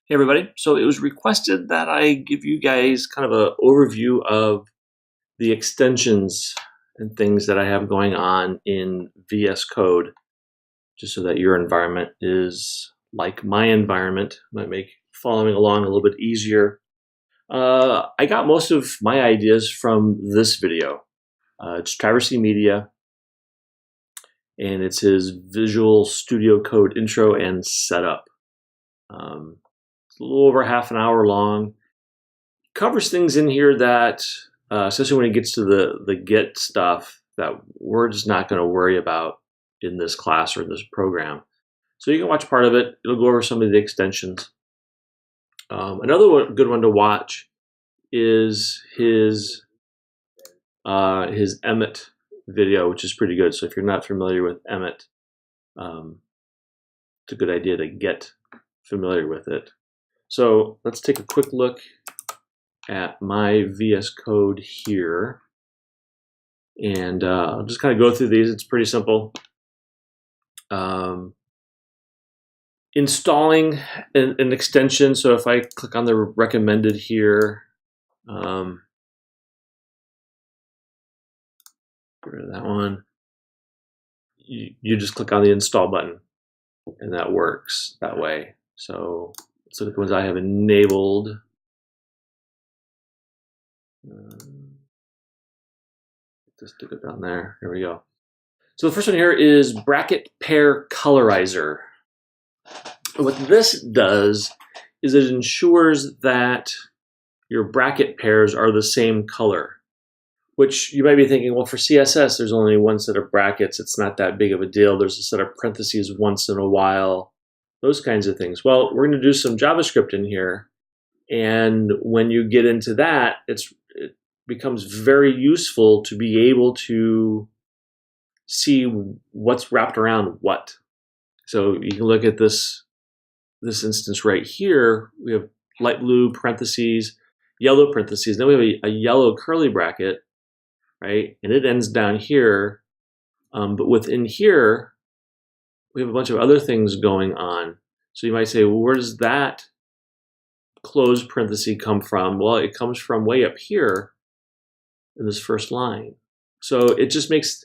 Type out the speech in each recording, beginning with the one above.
Hey everybody. So it was requested that I give you guys kind of an overview of the extensions and things that I have going on in VS Code, just so that your environment is like my environment. Might make following along a little bit easier. I got most of my ideas from this video. It's Traversy Media, and it's his Visual Studio Code intro and setup. It's a little over half an hour long. Covers things in here that, especially when it gets to the Git stuff, that we're just not going to worry about in this class or in this program. So you can watch part of it. It'll go over some of the extensions. Another good one to watch is his Emmet video, which is pretty good. So if you're not familiar with Emmet, it's a good idea to get familiar with it. So let's take a quick look at my VS Code here, and I'll just kind of go through these. It's pretty simple. Installing an extension. So if I click on the recommended here, get rid of that one. You just click on the install button, and that works that way. So let's look at the ones I have enabled. Just stick it down there. Here we go. So the first one here is bracket pair colorizer. What this does is it ensures that your bracket pairs are the same color, which you might be thinking, well, for CSS, there's only one set of brackets. It's not that big of a deal. There's a set of parentheses once in a while, those kinds of things. Well, we're going to do some JavaScript in here. And when you get into that, it becomes very useful to be able to see what's wrapped around what. So you can look at this instance right here. We have light blue parentheses, yellow parentheses. Then we have a yellow curly bracket, right? And it ends down here. But within here, we have a bunch of other things going on. So you might say, well, where does that closed parenthesis come from? Well, it comes from way up here in this first line. So it just makes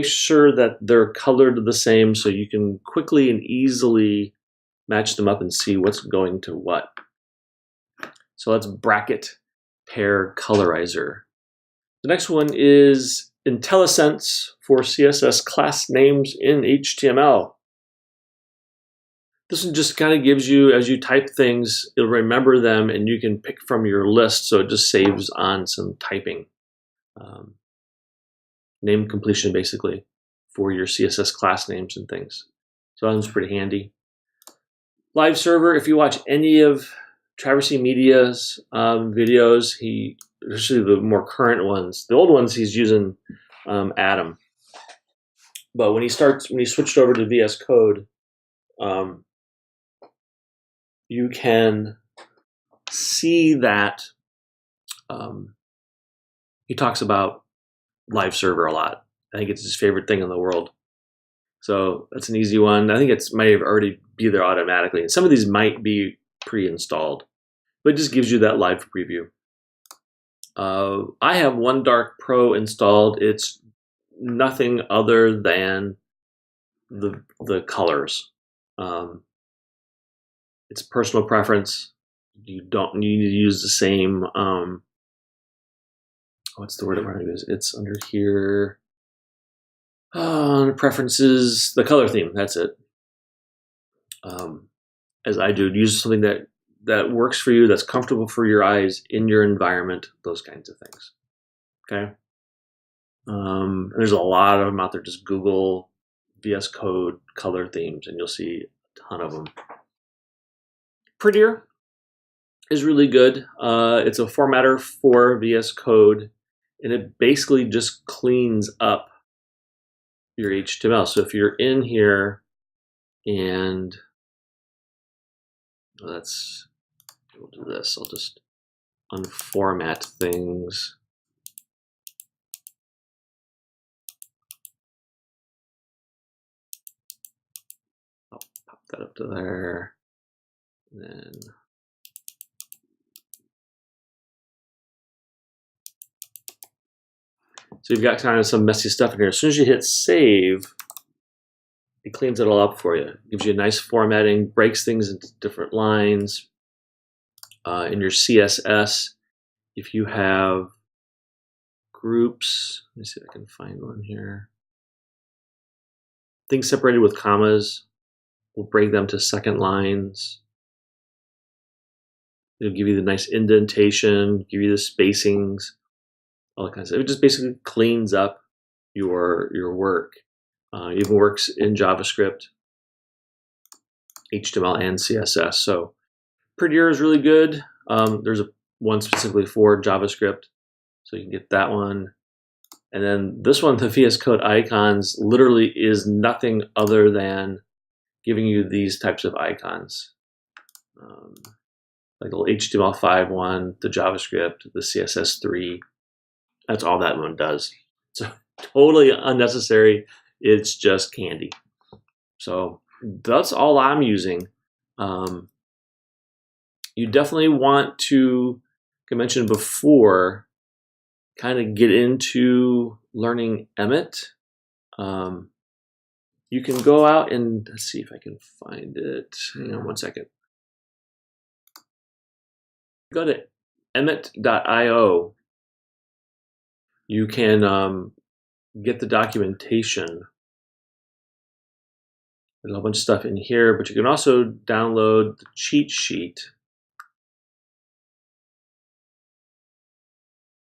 sure that they're colored the same, so you can quickly and easily match them up and see what's going to what. So that's bracket pair colorizer. The next one is IntelliSense for CSS class names in HTML. This one just kind of gives you, as you type things, it'll remember them and you can pick from your list, so it just saves on some typing. Name completion, basically, for your CSS class names and things. So that one's pretty handy. Live server, if you watch any of Traversy Media's videos, especially the more current ones, the old ones he's using Atom. But when he switched over to VS Code, you can see that he talks about live server a lot. I think it's his favorite thing in the world. So that's an easy one. I think it might already be there automatically. And some of these might be pre-installed, but it just gives you that live preview. I have OneDark Pro installed. It's nothing other than the colors. It's personal preference. You don't need to use the same, what's the word I'm going to use? It's under here. Preferences, the color theme, that's it. As I do, use something that works for you, that's comfortable for your eyes in your environment, those kinds of things. Okay. There's a lot of them out there. Just Google VS Code color themes and you'll see a ton of them. Prettier is really good. It's a formatter for VS Code, and it basically just cleans up your HTML. So if you're in here and we'll do this. I'll just unformat things. I'll pop that up to there. And then so you've got kind of some messy stuff in here. As soon as you hit save, it cleans it all up for you. Gives you a nice formatting, breaks things into different lines. In your CSS, if you have groups, let me see if I can find one here. Things separated with commas, we'll break them to second lines. It'll give you the nice indentation, give you the spacings, all that kind of stuff. It just basically cleans up your work. It even works in JavaScript, HTML, and CSS. So Prettier is really good. There's one specifically for JavaScript, so you can get that one. And then this one, the VS Code icons, literally is nothing other than giving you these types of icons. Like the HTML5 one, the JavaScript, the CSS3. That's all that one does. So totally unnecessary. It's just candy. So that's all I'm using. You definitely want to, like I mentioned before, kind of get into learning Emmet. You can go out and let's see if I can find it. Hang on one second. Go to emmet.io. You can get the documentation. There's a whole bunch of stuff in here, but you can also download the cheat sheet.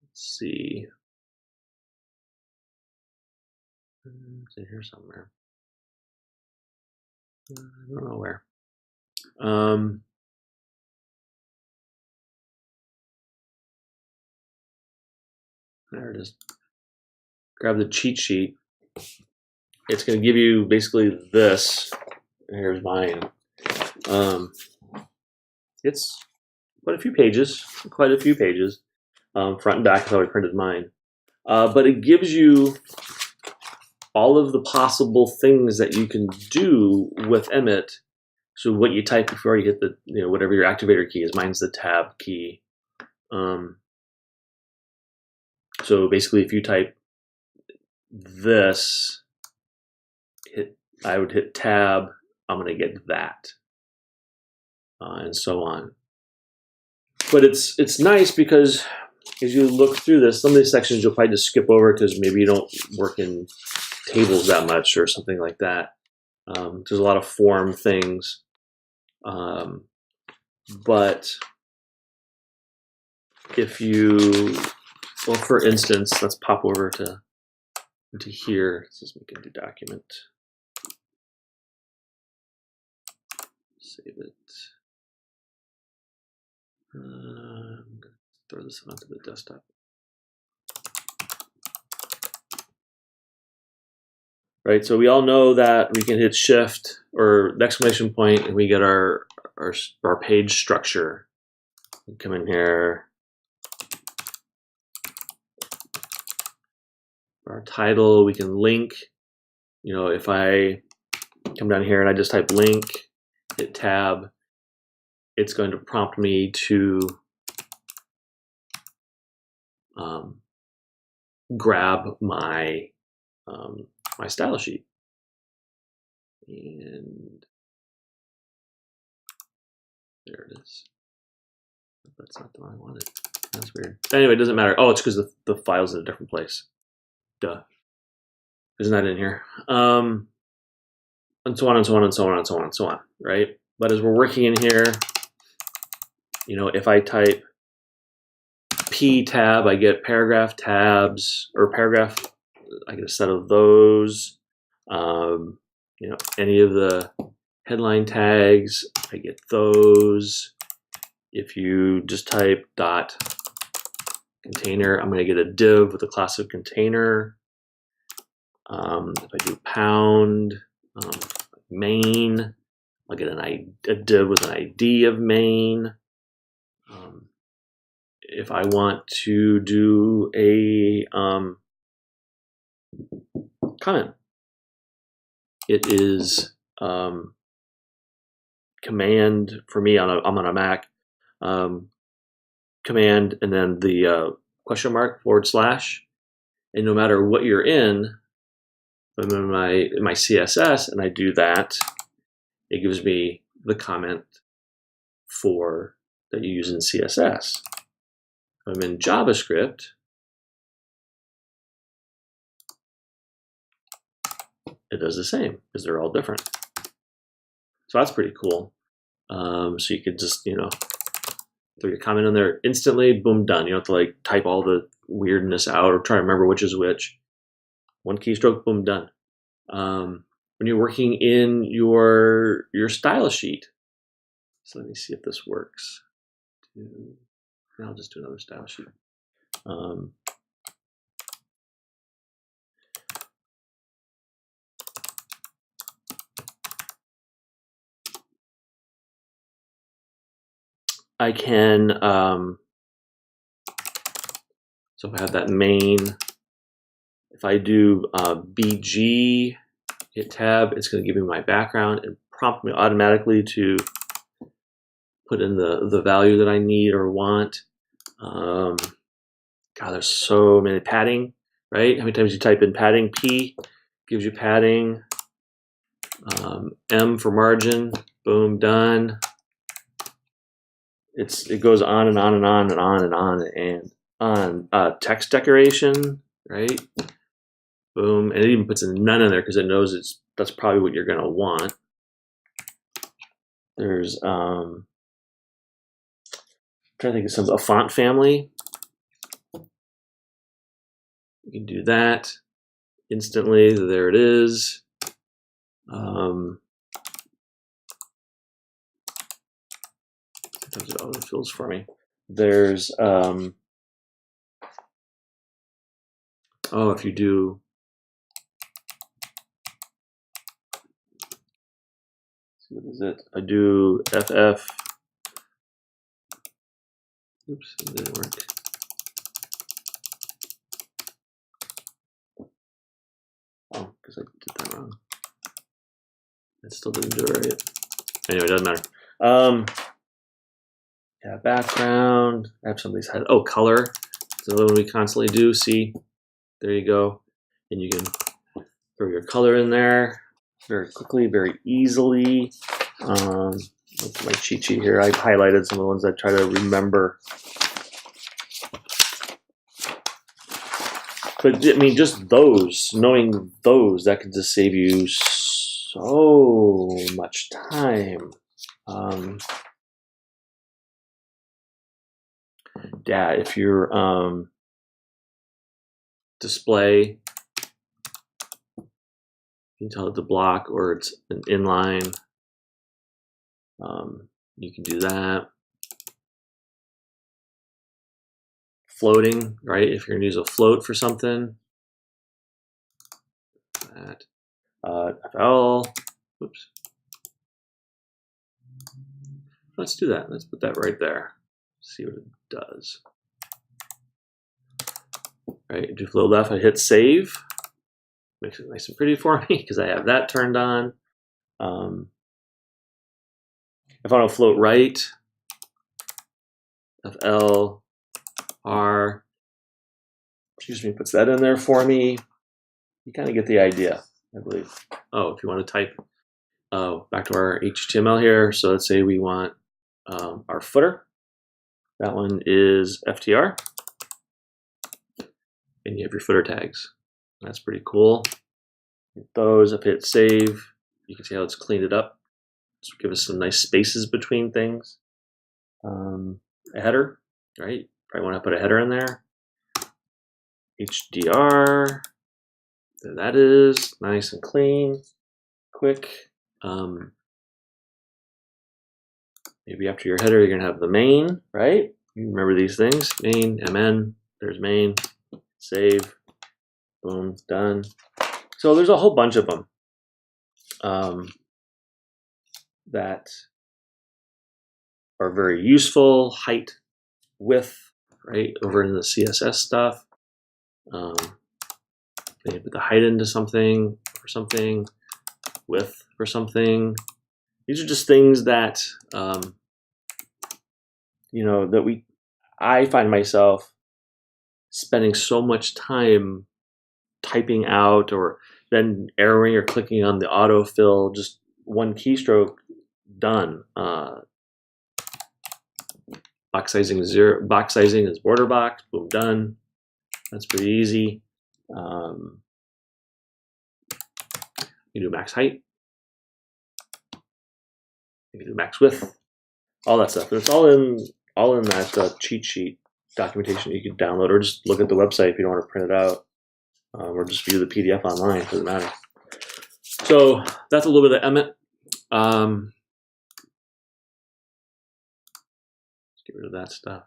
Let's see. It's in here somewhere. I don't know where. There it is. Grab the cheat sheet. It's going to give you basically this. Here's mine. It's quite a few pages. Front and back is how I printed mine. But it gives you all of the possible things that you can do with Emmet. So what you type before you hit the, whatever your activator key is. Mine's the tab key. So basically, if you type this, I would hit tab. I'm going to get that, and so on. But it's nice because as you look through this, some of these sections you'll probably just skip over because maybe you don't work in tables that much or something like that. There's a lot of form things, but if you, well, for instance, let's pop over into here. Let's just make a new document. Save it. I'm going to throw this onto the desktop. Right, so we all know that we can hit shift or the exclamation point and we get our page structure. We come in here. Our title, we can link. If I come down here and I just type link, hit tab, it's going to prompt me to grab my my style sheet. And there it is. That's not the one I wanted. That's weird. Anyway, it doesn't matter. Oh, it's because the file's in a different place. Duh. Isn't that in here? And so on and so on and so on and so on and so on, right? But as we're working in here, if I type P tab, I get paragraph tabs, or paragraph, I get a set of those. Any of the headline tags, I get those. If you just type dot container, I'm going to get a div with a class of container. If I do pound main, I'll get a div with an ID of main. If I want to do a comment, it is command for me I'm on a Mac, command and then the question mark / and no matter what you're in, I'm in my CSS and I do that, it gives me the comment for that you use in CSS. If I'm in JavaScript, it does the same because they're all different. So that's pretty cool. So you could just, throw your comment in there instantly, boom, done. You don't have to like type all the weirdness out or try to remember which is which. One keystroke, boom, done. When you're working in your style sheet. So let me see if this works. I'll just do another style sheet. I can, so if I have that main, if I do BG, hit tab, it's going to give me my background and prompt me automatically to put in the value that I need or want. God, there's so many padding, right? How many times you type in padding? P gives you padding. M for margin, boom, done. It goes on and on and on and on and on and on. Text decoration, right? Boom, and it even puts a none in there because it knows that's probably what you're gonna want. There's I'm trying to think of some, a font family. You can do that instantly. There it is. Sometimes it autofills for me. There's if you do, what is it? I do FF. Oops, it didn't work. Oh, because I did that wrong. It still didn't do it right. Anyway, it doesn't matter. Yeah, background. I have some of these head. Oh, color. It's another one we constantly do. See, there you go. And you can throw your color in there very quickly, very easily. Look at my cheat sheet here. I highlighted some of the ones I try to remember. But I mean, just those, knowing those, that could just save you so much time. Yeah, if you're display, you can tell it to block or it's an inline. You can do that. Floating, right? If you're gonna use a float for something. That. FL, oops. Let's do that. Let's put that right there. See what it does. Right, do float left, I hit save. Makes it nice and pretty for me because I have that turned on. If I want to float right, FL, R, excuse me, puts that in there for me. You kind of get the idea, I believe. Oh, if you want to type, back to our HTML here. So let's say we want our footer. That one is FTR. And you have your footer tags. That's pretty cool. Hit those, I've hit save. You can see how it's cleaned it up. Just give us some nice spaces between things. A header, right? Probably want to put a header in there. HDR. There that is, nice and clean, quick. Maybe after your header, you're gonna have the main, right? You remember these things, main, MN, there's main, save, boom, done. So there's a whole bunch of them that are very useful. Height, width, right? Over in the CSS stuff. Maybe put the height into something for something, width for something. these are just things that you know, that I find myself spending so much time typing out, or then arrowing or clicking on the autofill, just one keystroke, done. Box sizing is 0. Box sizing is border box. Boom, done. That's pretty easy. You do max height. You can do max width. All that stuff. And it's all in that cheat sheet documentation you can download, or just look at the website if you don't want to print it out, or just view the PDF online. Doesn't matter. So that's a little bit of Emmet. Let's get rid of that stuff.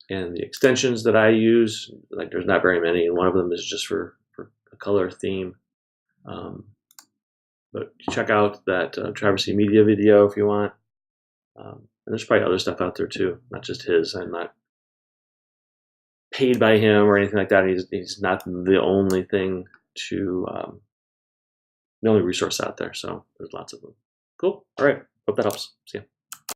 And the extensions that I use, like, there's not very many, and one of them is just for a color theme. But check out that Travis C. Media video if you want. And there's probably other stuff out there too, not just his. I'm not paid by him or anything like that. He's not the only thing the only resource out there. So there's lots of them. Cool. All right. Hope that helps. See ya.